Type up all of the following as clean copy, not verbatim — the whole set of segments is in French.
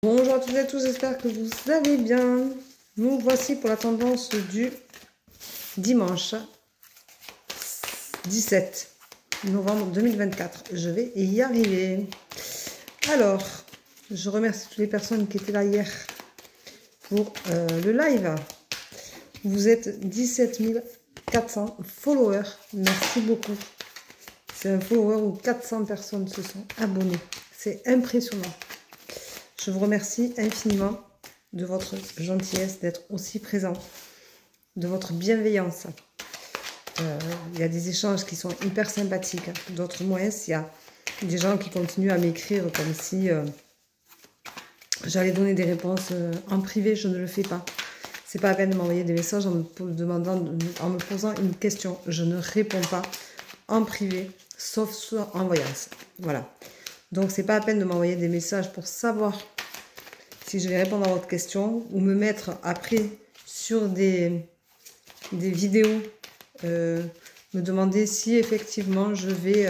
Bonjour à toutes et à tous, j'espère que vous allez bien. Nous voici pour la tendance du dimanche 17 novembre 2024. Je vais y arriver. Alors, je remercie toutes les personnes qui étaient là hier pour le live. Vous êtes 17 400 followers. Merci beaucoup. C'est un follower où 400 personnes se sont abonnées. C'est impressionnant. Je vous remercie infiniment de votre gentillesse, d'être aussi présent, de votre bienveillance. Il y a des échanges qui sont hyper sympathiques, d'autres moins. Il y a des gens qui continuent à m'écrire comme si j'allais donner des réponses en privé. Je ne le fais pas. C'est pas la peine de m'envoyer des messages en me posant une question. Je ne réponds pas en privé, sauf en voyance. Voilà. Donc, c'est pas la peine de m'envoyer des messages pour savoir si je vais répondre à votre question ou me mettre après sur des vidéos, me demander si effectivement je vais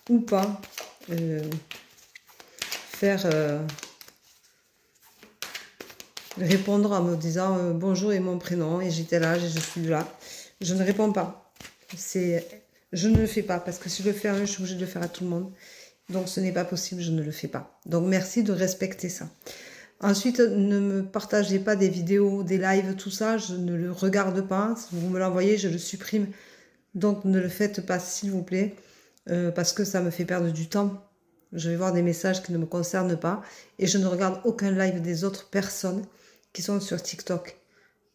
ou pas faire répondre en me disant bonjour et mon prénom et j'étais là, je suis là. Je ne réponds pas. Je ne le fais pas parce que si je le fais à un, je suis obligée de le faire à tout le monde. Donc ce n'est pas possible, je ne le fais pas. Donc merci de respecter ça. Ensuite, ne me partagez pas des vidéos, des lives, tout ça, je ne le regarde pas. Si vous me l'envoyez, je le supprime. Donc ne le faites pas, s'il vous plaît, parce que ça me fait perdre du temps. Je vais voir des messages qui ne me concernent pas et je ne regarde aucun live des autres personnes qui sont sur TikTok.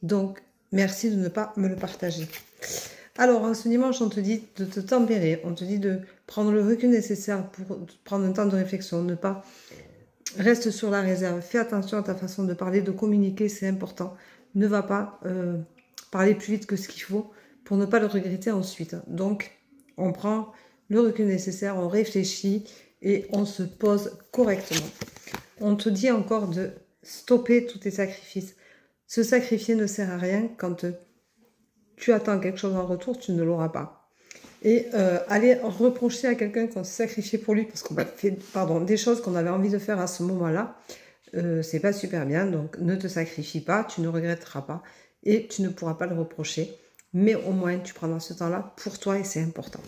Donc, merci de ne pas me le partager. Alors, ce dimanche, on te dit de te tempérer, on te dit de prendre le recul nécessaire pour prendre un temps de réflexion, ne pas... Reste sur la réserve, fais attention à ta façon de parler, de communiquer, c'est important. Ne va pas parler plus vite que ce qu'il faut pour ne pas le regretter ensuite. Donc, on prend le recul nécessaire, on réfléchit et on se pose correctement. On te dit encore de stopper tous tes sacrifices. Se sacrifier ne sert à rien quand tu attends quelque chose en retour, tu ne l'auras pas. Et aller reprocher à quelqu'un qu'on s'est sacrifié pour lui parce qu'on a fait des choses qu'on avait envie de faire à ce moment-là, c'est pas super bien. Donc ne te sacrifie pas, tu ne regretteras pas et tu ne pourras pas le reprocher. Mais au moins tu prendras ce temps-là pour toi et c'est important.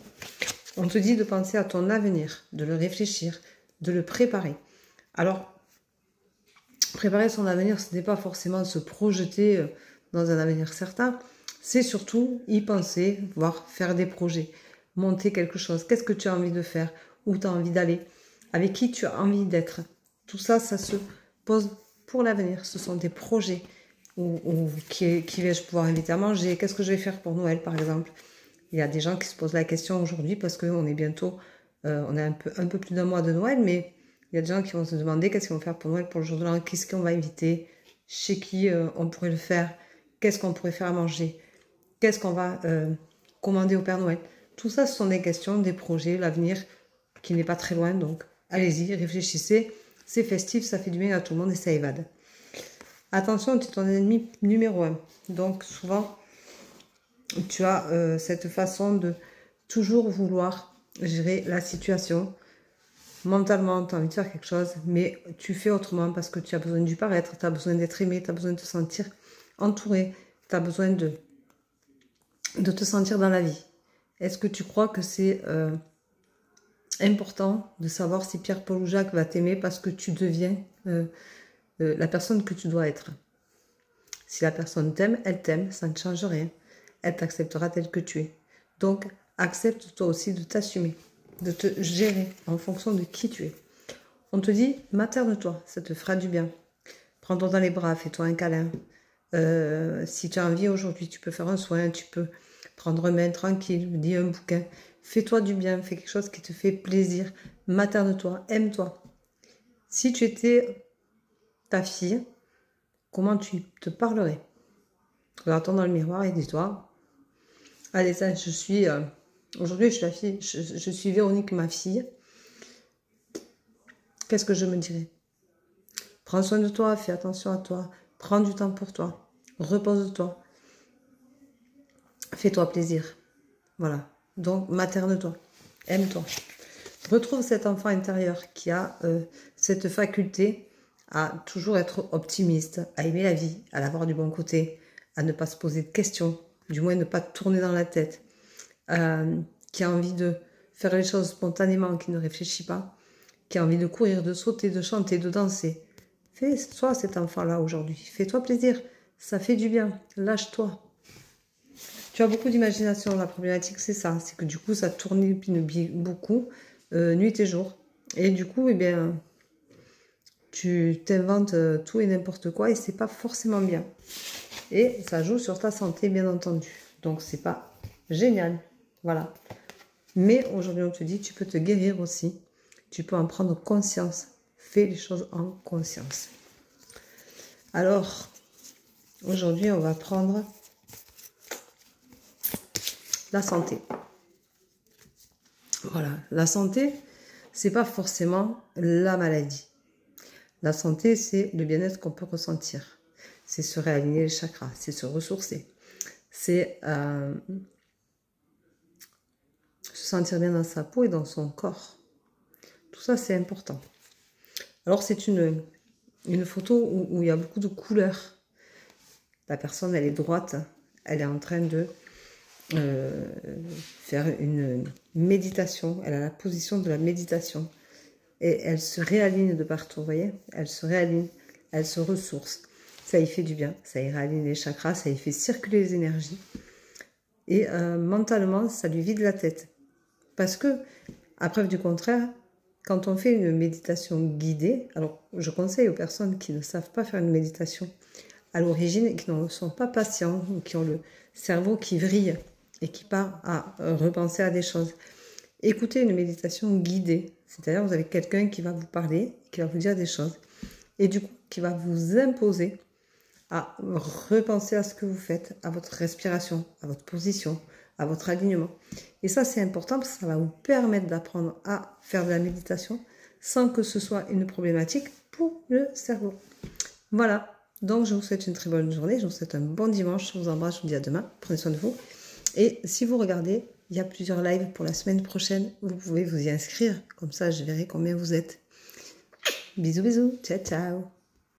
On te dit de penser à ton avenir, de le réfléchir, de le préparer. Alors, préparer son avenir, ce n'est pas forcément se projeter dans un avenir certain, c'est surtout y penser, voire faire des projets, monter quelque chose. Qu'est-ce que tu as envie de faire? Où tu as envie d'aller? Avec qui tu as envie d'être? Tout ça, ça se pose pour l'avenir. Ce sont des projets. Qui vais-je pouvoir inviter à manger? Qu'est-ce que je vais faire pour Noël, par exemple? Il y a des gens qui se posent la question aujourd'hui parce qu'on est bientôt, on est un peu plus d'un mois de Noël, mais il y a des gens qui vont se demander qu'est-ce qu'ils vont faire pour Noël, pour le jour de l'an, qu'est-ce qu'on va inviter, chez qui on pourrait le faire, qu'est-ce qu'on pourrait faire à manger, qu'est-ce qu'on va commander au Père Noël. Tout ça, ce sont des questions, des projets, l'avenir qui n'est pas très loin. Donc, allez-y, réfléchissez. C'est festif, ça fait du bien à tout le monde et ça évade. Attention, tu es ton ennemi numéro 1. Donc, souvent, tu as cette façon de toujours vouloir gérer la situation. Mentalement, tu as envie de faire quelque chose, mais tu fais autrement parce que tu as besoin du paraître, tu as besoin d'être aimé, tu as besoin de te sentir entouré, tu as besoin de te sentir dans la vie. Est-ce que tu crois que c'est important de savoir si Pierre, Paul ou Jacques va t'aimer parce que tu deviens la personne que tu dois être? Si la personne t'aime, elle t'aime, ça ne change rien. Elle t'acceptera tel que tu es. Donc, accepte toi aussi de t'assumer, de te gérer en fonction de qui tu es. On te dit, materne-toi, ça te fera du bien. Prends-toi dans les bras, fais-toi un câlin. Si tu as envie aujourd'hui, tu peux faire un soin, tu peux prendre un bain tranquille, lis un bouquin. Fais-toi du bien, fais quelque chose qui te fait plaisir. Materne-toi, aime-toi. Si tu étais ta fille, comment tu te parlerais? Regarde-toi dans le miroir et dis-toi, allez, ça, aujourd'hui, je suis la fille, je suis Véronique, ma fille. Qu'est-ce que je me dirais? Prends soin de toi, fais attention à toi, prends du temps pour toi, repose-toi, fais-toi plaisir. Voilà. Donc, materne-toi, aime-toi. Retrouve cet enfant intérieur qui a cette faculté à toujours être optimiste, à aimer la vie, à la voir du bon côté, à ne pas se poser de questions, du moins ne pas tourner dans la tête, qui a envie de faire les choses spontanément, qui ne réfléchit pas, qui a envie de courir, de sauter, de chanter, de danser. Fais-toi cet enfant-là aujourd'hui. Fais-toi plaisir. Ça fait du bien. Lâche-toi. Tu as beaucoup d'imagination. La problématique, c'est ça. C'est que du coup, ça tourne beaucoup, nuit et jour. Et du coup, eh bien, tu t'inventes tout et n'importe quoi et c'est pas forcément bien. Et ça joue sur ta santé, bien entendu. Donc, c'est pas génial. Voilà. Mais aujourd'hui, on te dit, tu peux te guérir aussi. Tu peux en prendre conscience. Fais les choses en conscience. Alors, aujourd'hui, on va prendre la santé. Voilà. La santé, c'est pas forcément la maladie. La santé, c'est le bien-être qu'on peut ressentir. C'est se réaligner les chakras, c'est se ressourcer. C'est se sentir bien dans sa peau et dans son corps. Tout ça, c'est important. Alors, c'est une photo où il y a beaucoup de couleurs. La personne, elle est droite. Elle est en train de faire une méditation. Elle a la position de la méditation. Et elle se réaligne de partout, vous voyez? Elle se réaligne, elle se ressource. Ça y fait du bien. Ça y réaligne les chakras, ça y fait circuler les énergies. Et mentalement, ça lui vide la tête. Parce que, à preuve du contraire, quand on fait une méditation guidée, alors je conseille aux personnes qui ne savent pas faire une méditation à l'origine et qui ne sont pas patients, ou qui ont le cerveau qui vrille et qui part à repenser à des choses. Écoutez une méditation guidée, c'est-à-dire vous avez quelqu'un qui va vous parler, qui va vous dire des choses, et du coup qui va vous imposer à repenser à ce que vous faites, à votre respiration, à votre position, à votre alignement. Et ça, c'est important parce que ça va vous permettre d'apprendre à faire de la méditation sans que ce soit une problématique pour le cerveau. Voilà. Donc, je vous souhaite une très bonne journée. Je vous souhaite un bon dimanche. Je vous embrasse. Je vous dis à demain. Prenez soin de vous. Et si vous regardez, il y a plusieurs lives pour la semaine prochaine. Vous pouvez vous y inscrire. Comme ça, je verrai combien vous êtes. Bisous, bisous. Ciao, ciao.